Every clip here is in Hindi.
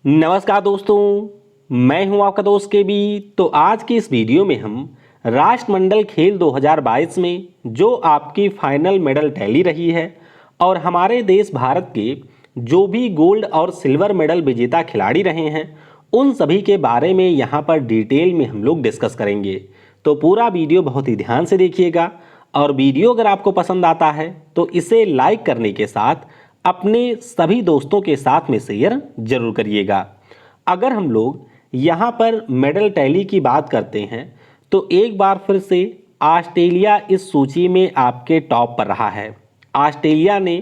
नमस्कार दोस्तों, मैं हूं आपका दोस्त के बी। तो आज की इस वीडियो में हम राष्ट्रमंडल खेल 2022 में जो आपकी फाइनल मेडल टैली रही है और हमारे देश भारत के जो भी गोल्ड और सिल्वर मेडल विजेता खिलाड़ी रहे हैं उन सभी के बारे में यहाँ पर डिटेल में हम लोग डिस्कस करेंगे। तो पूरा वीडियो बहुत ही ध्यान से देखिएगा और वीडियो अगर आपको पसंद आता है तो इसे लाइक करने के साथ अपने सभी दोस्तों के साथ में शेयर जरूर करिएगा। अगर हम लोग यहाँ पर मेडल टैली की बात करते हैं तो एक बार फिर से ऑस्ट्रेलिया इस सूची में आपके टॉप पर रहा है। ऑस्ट्रेलिया ने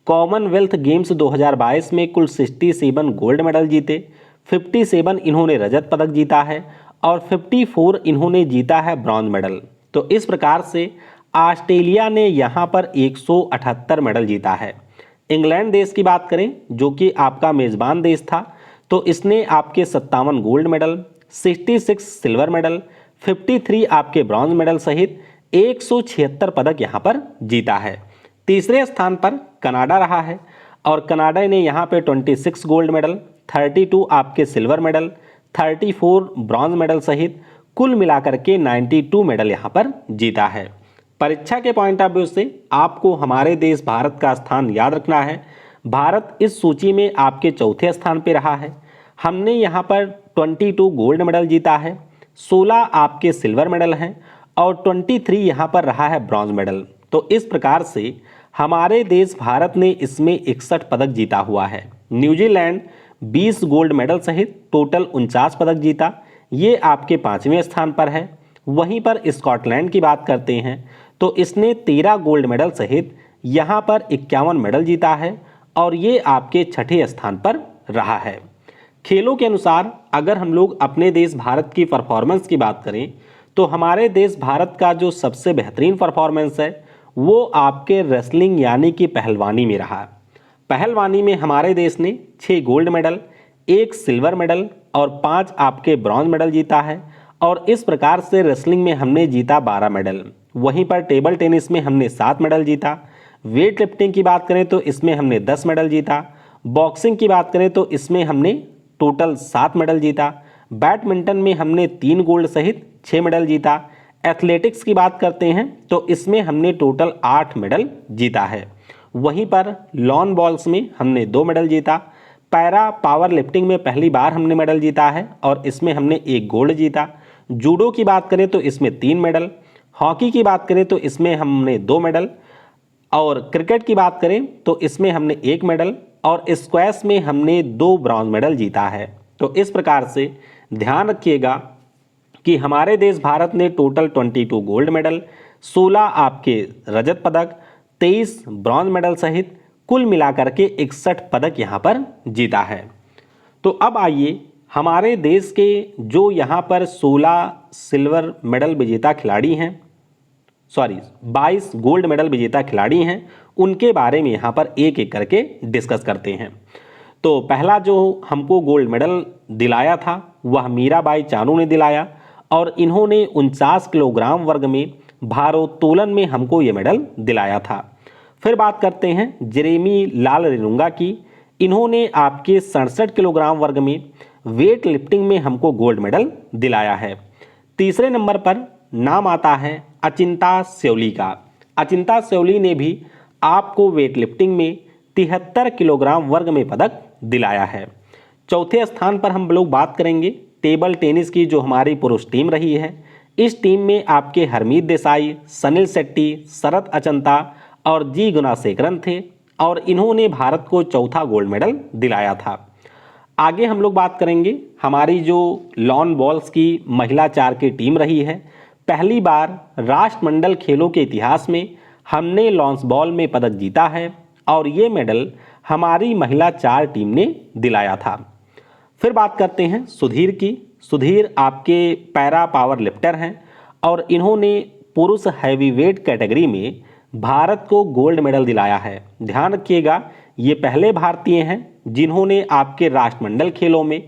कॉमनवेल्थ गेम्स 2022 में कुल 67 गोल्ड मेडल जीते, 57 इन्होंने रजत पदक जीता है और 54 इन्होंने जीता है ब्रॉन्ज मेडल। तो इस प्रकार से ऑस्ट्रेलिया ने यहाँ पर 178 मेडल जीता है। इंग्लैंड देश की बात करें जो कि आपका मेज़बान देश था, तो इसने आपके 57 गोल्ड मेडल, 66 सिल्वर मेडल, 53 आपके ब्रॉन्ज मेडल सहित 176 पदक यहाँ पर जीता है। तीसरे स्थान पर कनाडा रहा है और कनाडा ने यहाँ पे 26 गोल्ड मेडल, 32 आपके सिल्वर मेडल, 34 ब्रॉन्ज मेडल सहित कुल मिलाकर के 92 मेडल यहाँ पर जीता है। परीक्षा के पॉइंट ऑफ व्यू से आपको हमारे देश भारत का स्थान याद रखना है। भारत इस सूची में आपके चौथे स्थान पे रहा है। हमने यहाँ पर 22 गोल्ड मेडल जीता है, 16 आपके सिल्वर मेडल हैं और 23 यहाँ पर रहा है ब्रॉन्ज मेडल। तो इस प्रकार से हमारे देश भारत ने इसमें 61 पदक जीता हुआ है। न्यूजीलैंड 20 गोल्ड मेडल सहित टोटल 49 पदक जीता, ये आपके 5वें स्थान पर है। वहीं पर स्कॉटलैंड की बात करते हैं तो इसने 13 गोल्ड मेडल सहित यहाँ पर 51 मेडल जीता है और ये आपके 6ठे स्थान पर रहा है। खेलों के अनुसार अगर हम लोग अपने देश भारत की परफॉर्मेंस की बात करें तो हमारे देश भारत का जो सबसे बेहतरीन परफॉर्मेंस है वो आपके रेसलिंग यानी कि पहलवानी में रहा। पहलवानी में हमारे देश ने 6 गोल्ड मेडल, 1 सिल्वर मेडल और 5 आपके ब्रॉन्ज मेडल जीता है और इस प्रकार से रेसलिंग में हमने जीता 12 मेडल। वहीं पर टेबल टेनिस में हमने 7 मेडल जीता। वेट लिफ्टिंग की बात करें तो इसमें हमने 10 मेडल जीता। बॉक्सिंग की बात करें तो इसमें हमने टोटल 7 मेडल जीता। बैडमिंटन में हमने 3 गोल्ड सहित 6 मेडल जीता। एथलेटिक्स की बात करते हैं तो इसमें हमने टोटल 8 मेडल जीता है। वहीं पर लॉन बॉल्स में हमने 2 मेडल जीता। पैरा पावर लिफ्टिंग में पहली बार हमने मेडल जीता है और इसमें हमने 1 गोल्ड जीता। जूडो की बात करें तो इसमें 3 मेडल। हॉकी की बात करें तो इसमें हमने 2 मेडल और क्रिकेट की बात करें तो इसमें हमने 1 मेडल और स्क्वैश में हमने 2 ब्रॉन्ज मेडल जीता है। तो इस प्रकार से ध्यान रखिएगा कि हमारे देश भारत ने टोटल 22 गोल्ड मेडल, 16 आपके रजत पदक, 23 ब्रॉन्ज मेडल सहित कुल मिलाकर के 61 पदक यहाँ पर जीता है। तो अब आइए हमारे देश के जो यहाँ पर 16 सिल्वर मेडल विजेता खिलाड़ी हैं, 22 गोल्ड मेडल विजेता खिलाड़ी हैं, उनके बारे में यहाँ पर एक एक करके डिस्कस करते हैं। तो पहला जो हमको गोल्ड मेडल दिलाया था वह मीराबाई चानू ने दिलाया और इन्होंने 49 किलोग्राम वर्ग में भारोत्तोलन में हमको ये मेडल दिलाया था। फिर बात करते हैं जेरेमी लाल रेनुंगा की। इन्होंने आपके 67 किलोग्राम वर्ग में वेट लिफ्टिंग में हमको गोल्ड मेडल दिलाया है। तीसरे नंबर पर नाम आता है अचिंता श्योली का। अचिंता श्योली ने भी आपको वेट लिफ्टिंग में 73 किलोग्राम वर्ग में पदक दिलाया है। चौथे स्थान पर हम लोग बात करेंगे टेबल टेनिस की, जो हमारी पुरुष टीम रही है। इस टीम में आपके हरमीत देसाई, सनील शेट्टी, शरत अचंता और जी गुणाशेखरन थे और इन्होंने भारत को चौथा गोल्ड मेडल दिलाया था। आगे हम लोग बात करेंगे हमारी जो लॉन बॉल्स की महिला 4 की टीम रही है। पहली बार राष्ट्रमंडल खेलों के इतिहास में हमने लॉन्स बॉल में पदक जीता है और ये मेडल हमारी महिला 4 टीम ने दिलाया था। फिर बात करते हैं सुधीर की। सुधीर आपके पैरा पावर लिफ्टर हैं और इन्होंने पुरुष हैवीवेट कैटेगरी में भारत को गोल्ड मेडल दिलाया है। ध्यान रखिएगा ये पहले भारतीय हैं जिन्होंने आपके राष्ट्रमंडल खेलों में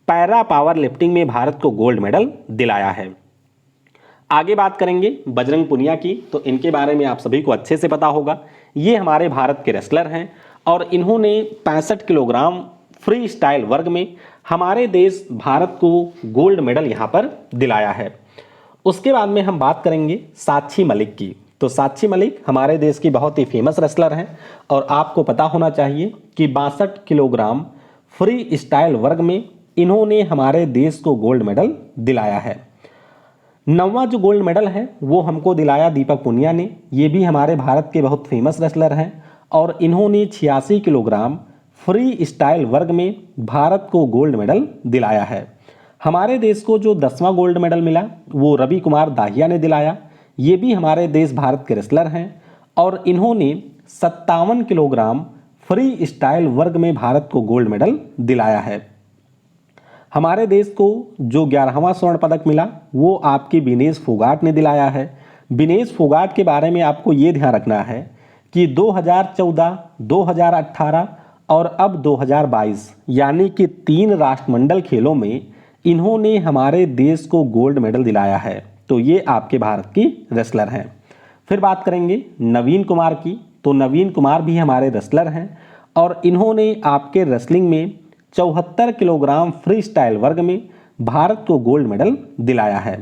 पैरा पावर लिफ्टिंग में भारत को गोल्ड मेडल दिलाया है। आगे बात करेंगे बजरंग पुनिया की, तो इनके बारे में आप सभी को अच्छे से पता होगा। ये हमारे भारत के रेसलर हैं और इन्होंने 65 किलोग्राम फ्री स्टाइल वर्ग में हमारे देश भारत को गोल्ड मेडल यहाँ पर दिलाया है। उसके बाद में हम बात करेंगे साक्षी मलिक की। तो साक्षी मलिक हमारे देश की बहुत ही फेमस रेसलर हैं और आपको पता होना चाहिए कि 62 किलोग्राम फ्री स्टाइल वर्ग में इन्होंने हमारे देश को गोल्ड मेडल दिलाया है। 9वां जो गोल्ड मेडल है वो हमको दिलाया दीपक पुनिया ने। ये भी हमारे भारत के बहुत फेमस रेसलर हैं और इन्होंने 86 किलोग्राम फ्री स्टाइल वर्ग में भारत को गोल्ड मेडल दिलाया है। हमारे देश को जो 10वां गोल्ड मेडल मिला वो रवि कुमार दाहिया ने दिलाया। ये भी हमारे देश भारत के रेसलर हैं और इन्होंने 57 किलोग्राम फ्री स्टाइल वर्ग में भारत को गोल्ड मेडल दिलाया है। हमारे देश को जो 11वां स्वर्ण पदक मिला वो आपके विनेश फोगाट ने दिलाया है। विनेश फोगाट के बारे में आपको ये ध्यान रखना है कि 2014, 2018 और अब 2022 यानी कि 3 राष्ट्रमंडल खेलों में इन्होंने हमारे देश को गोल्ड मेडल दिलाया है। तो ये आपके भारत की रेसलर हैं। फिर बात करेंगे नवीन कुमार की। तो नवीन कुमार भी हमारे रेसलर हैं और इन्होंने आपके रेसलिंग में 74 किलोग्राम फ्री स्टाइल वर्ग में भारत को गोल्ड मेडल दिलाया है।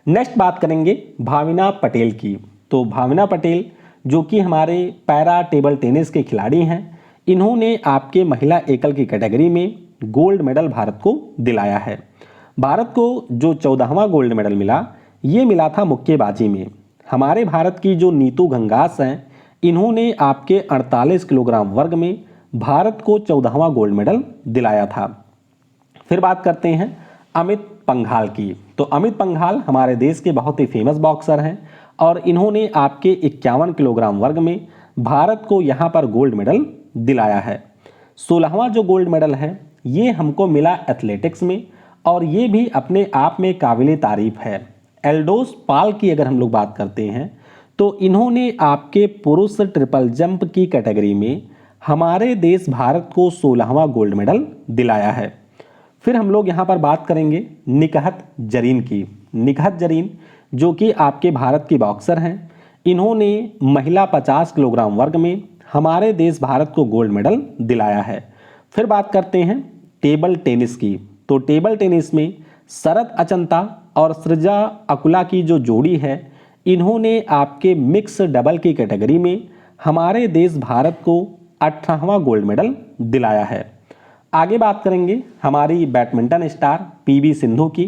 नेक्स्ट बात करेंगे भाविना पटेल की। तो भाविना पटेल जो कि हमारे पैरा टेबल टेनिस के खिलाड़ी हैं, इन्होंने आपके महिला एकल की कैटेगरी में गोल्ड मेडल भारत को दिलाया है। भारत को जो 14वां गोल्ड मेडल मिला ये मिला था मुक्केबाजी में। हमारे भारत की जो नीतू घंगास हैं, इन्होंने आपके 48 किलोग्राम वर्ग में भारत को 14वां गोल्ड मेडल दिलाया था। फिर बात करते हैं अमित पंघाल की। तो अमित पंघाल हमारे देश के बहुत ही फेमस बॉक्सर हैं और इन्होंने आपके 51 किलोग्राम वर्ग में भारत को यहाँ पर गोल्ड मेडल दिलाया है। 16वां जो गोल्ड मेडल है ये हमको मिला एथलेटिक्स में और ये भी अपने आप में काबिले तारीफ है। एल्डोस पाल की अगर हम लोग बात करते हैं तो इन्होंने आपके पुरुष ट्रिपल जंप की कैटेगरी में हमारे देश भारत को 16वां गोल्ड मेडल दिलाया है। फिर हम लोग यहाँ पर बात करेंगे निकहत जरीन की। निकहत जरीन जो कि आपके भारत की बॉक्सर हैं, इन्होंने महिला 50 किलोग्राम वर्ग में हमारे देश भारत को गोल्ड मेडल दिलाया है। फिर बात करते हैं टेबल टेनिस की। तो टेबल टेनिस में शरद अचंता और सृजा अकुला की जो जोड़ी है, इन्होंने आपके मिक्स डबल की कैटेगरी में हमारे देश भारत को 18वां गोल्ड मेडल दिलाया है। आगे बात करेंगे हमारी बैडमिंटन स्टार पीवी सिंधु की।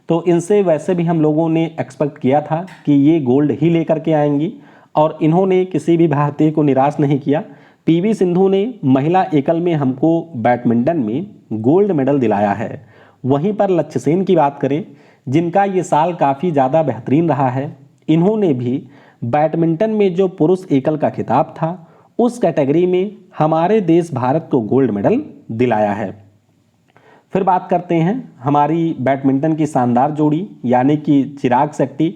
तो इनसे वैसे भी हम लोगों ने एक्सपेक्ट किया था कि ये गोल्ड ही लेकर के आएंगी और इन्होंने किसी भी भारतीय को निराश नहीं किया। पीवी सिंधु ने महिला एकल में हमको बैडमिंटन में गोल्ड मेडल दिलाया है। वहीं पर लक्ष्य सेन की बात करें, जिनका ये साल काफ़ी ज़्यादा बेहतरीन रहा है, इन्होंने भी बैडमिंटन में जो पुरुष एकल का खिताब था उस कैटेगरी में हमारे देश भारत को गोल्ड मेडल दिलाया है। फिर बात करते हैं हमारी बैडमिंटन की शानदार जोड़ी यानी कि चिराग शेट्टी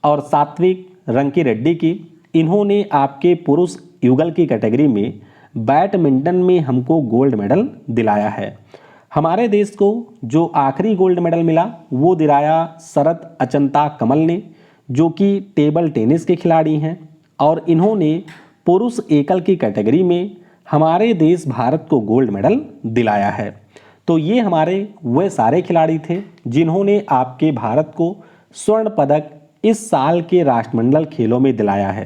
और सात्विक रंकीरेड्डी की। इन्होंने आपके पुरुष युगल की कैटेगरी में बैडमिंटन में हमको गोल्ड मेडल दिलाया है। हमारे देश को जो आखिरी गोल्ड मेडल मिला वो दिलाया शरद अचंता कमल ने, जो कि टेबल टेनिस के खिलाड़ी हैं और इन्होंने पुरुष एकल की कैटेगरी में हमारे देश भारत को गोल्ड मेडल दिलाया है। तो ये हमारे वे सारे खिलाड़ी थे जिन्होंने आपके भारत को स्वर्ण पदक इस साल के राष्ट्रमंडल खेलों में दिलाया है।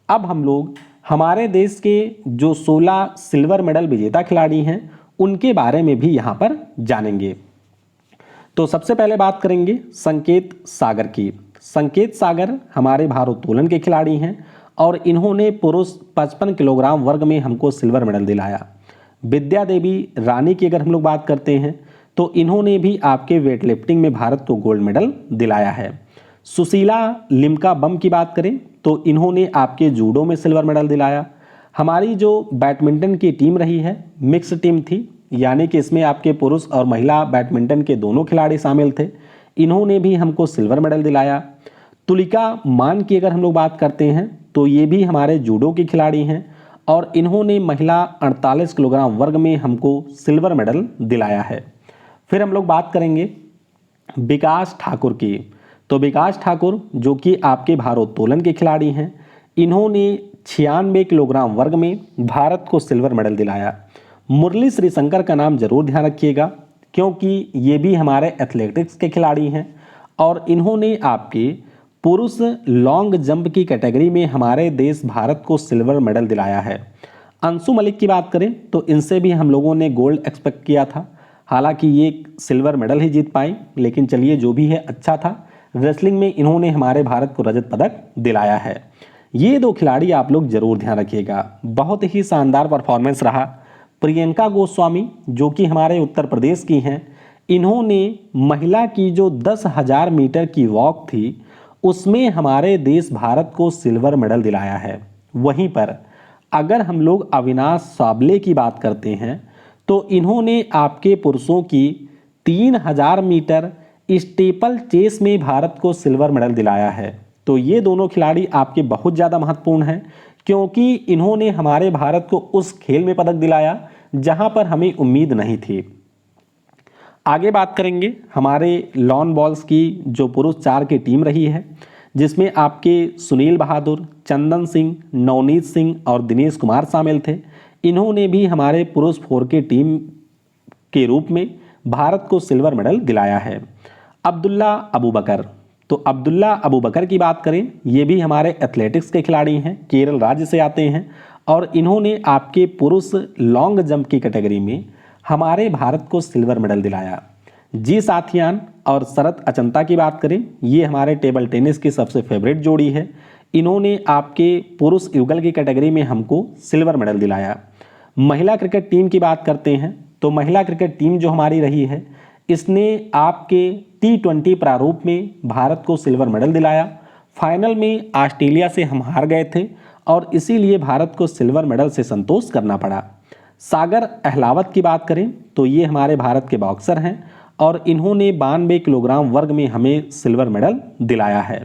अब हम लोग हमारे देश के जो 16 सिल्वर मेडल विजेता खिलाड़ी हैं उनके बारे में भी यहाँ पर जानेंगे। तो सबसे पहले बात करेंगे संकेत सागर की। संकेत सागर हमारे भारोत्तोलन के खिलाड़ी हैं और इन्होंने पुरुष 55 किलोग्राम वर्ग में हमको सिल्वर मेडल दिलाया। विद्या देवी रानी की अगर हम लोग बात करते हैं तो इन्होंने भी आपके वेट लिफ्टिंग में भारत को गोल्ड मेडल दिलाया है। सुशीला लिम्का बम की बात करें तो इन्होंने आपके जूडो में सिल्वर मेडल दिलाया। हमारी जो बैडमिंटन की टीम रही है मिक्स टीम थी, यानी कि इसमें आपके पुरुष और महिला बैडमिंटन के दोनों खिलाड़ी शामिल थे, इन्होंने भी हमको सिल्वर मेडल दिलाया। तुलिका मान की अगर हम लोग बात करते हैं तो ये भी हमारे जूडो की खिलाड़ी हैं और इन्होंने महिला 48 किलोग्राम वर्ग में हमको सिल्वर मेडल दिलाया है। फिर हम लोग बात करेंगे विकास ठाकुर की। तो विकास ठाकुर जो कि आपके भारोत्तोलन के खिलाड़ी हैं, इन्होंने 96 किलोग्राम वर्ग में भारत को सिल्वर मेडल दिलाया। मुरली श्रीशंकर का नाम जरूर ध्यान रखिएगा, क्योंकि ये भी हमारे एथलेटिक्स के खिलाड़ी हैं और इन्होंने आपके पुरुष लॉन्ग जंप की कैटेगरी में हमारे देश भारत को सिल्वर मेडल दिलाया है। अंशु मलिक की बात करें तो इनसे भी हम लोगों ने गोल्ड एक्सपेक्ट किया था, हालांकि ये सिल्वर मेडल ही जीत पाई, लेकिन चलिए जो भी है अच्छा था। रेसलिंग में इन्होंने हमारे भारत को रजत पदक दिलाया है। ये दो खिलाड़ी आप लोग जरूर ध्यान रखिएगा, बहुत ही शानदार परफॉर्मेंस रहा। प्रियंका गोस्वामी जो कि हमारे उत्तर प्रदेश की हैं, इन्होंने महिला की जो 10,000 मीटर की वॉक थी उसमें हमारे देश भारत को सिल्वर मेडल दिलाया है। वहीं पर अगर हम लोग अविनाश साबले की बात करते हैं तो इन्होंने आपके पुरुषों की 3,000 मीटर स्टीपल चेस में भारत को सिल्वर मेडल दिलाया है। तो ये दोनों खिलाड़ी आपके बहुत ज़्यादा महत्वपूर्ण हैं, क्योंकि इन्होंने हमारे भारत को उस खेल में पदक दिलाया जहां पर हमें उम्मीद नहीं थी। आगे बात करेंगे हमारे लॉन बॉल्स की, जो पुरुष 4 की टीम रही है, जिसमें आपके सुनील बहादुर, चंदन सिंह, नवनीत सिंह और दिनेश कुमार शामिल थे। इन्होंने भी हमारे पुरुष 4 की टीम के रूप में भारत को सिल्वर मेडल दिलाया है। अब्दुल्ला अबू बकर, तो अब्दुल्ला अबू बकर की बात करें, ये भी हमारे एथलेटिक्स के खिलाड़ी हैं, केरल राज्य से आते हैं और इन्होंने आपके पुरुष लॉन्ग जंप की कैटेगरी में हमारे भारत को सिल्वर मेडल दिलाया। जी साथियान और शरत अचंता की बात करें, ये हमारे टेबल टेनिस की सबसे फेवरेट जोड़ी है। इन्होंने आपके पुरुष युगल की कैटेगरी में हमको सिल्वर मेडल दिलाया। महिला क्रिकेट टीम की बात करते हैं तो महिला क्रिकेट टीम जो हमारी रही है, इसने आपके T20 प्रारूप में भारत को सिल्वर मेडल दिलाया। फाइनल में ऑस्ट्रेलिया से हम हार गए थे और इसीलिए भारत को सिल्वर मेडल से संतोष करना पड़ा। सागर अहलावत की बात करें तो ये हमारे भारत के बॉक्सर हैं और इन्होंने 92 किलोग्राम वर्ग में हमें सिल्वर मेडल दिलाया है।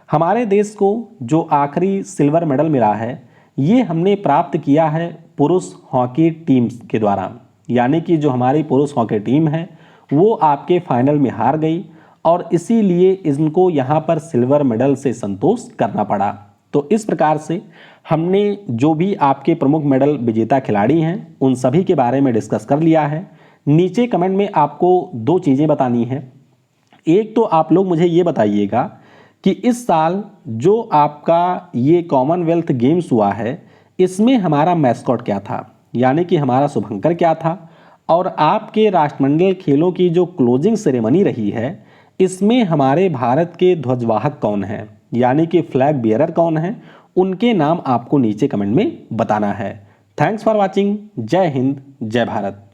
हमारे देश को जो आखिरी सिल्वर मेडल मिला है, ये हमने प्राप्त किया है पुरुष हॉकी टीम के द्वारा, यानी कि जो हमारी पुरुष हॉकी टीम है वो आपके फाइनल में हार गई और इसीलिए इनको यहाँ पर सिल्वर मेडल से संतोष करना पड़ा। तो इस प्रकार से हमने जो भी आपके प्रमुख मेडल विजेता खिलाड़ी हैं उन सभी के बारे में डिस्कस कर लिया है। नीचे कमेंट में आपको 2 चीज़ें बतानी है। एक तो आप लोग मुझे ये बताइएगा कि इस साल जो आपका ये कॉमनवेल्थ गेम्स हुआ है, इसमें हमारा मैस्कॉट क्या था, यानी कि हमारा शुभंकर क्या था, और आपके राष्ट्रमंडल खेलों की जो क्लोजिंग सेरेमनी रही है, इसमें हमारे भारत के ध्वजवाहक कौन हैं, यानी कि फ्लैग बियरर कौन हैं, उनके नाम आपको नीचे कमेंट में बताना है। Thanks for watching. जय हिंद, जय भारत।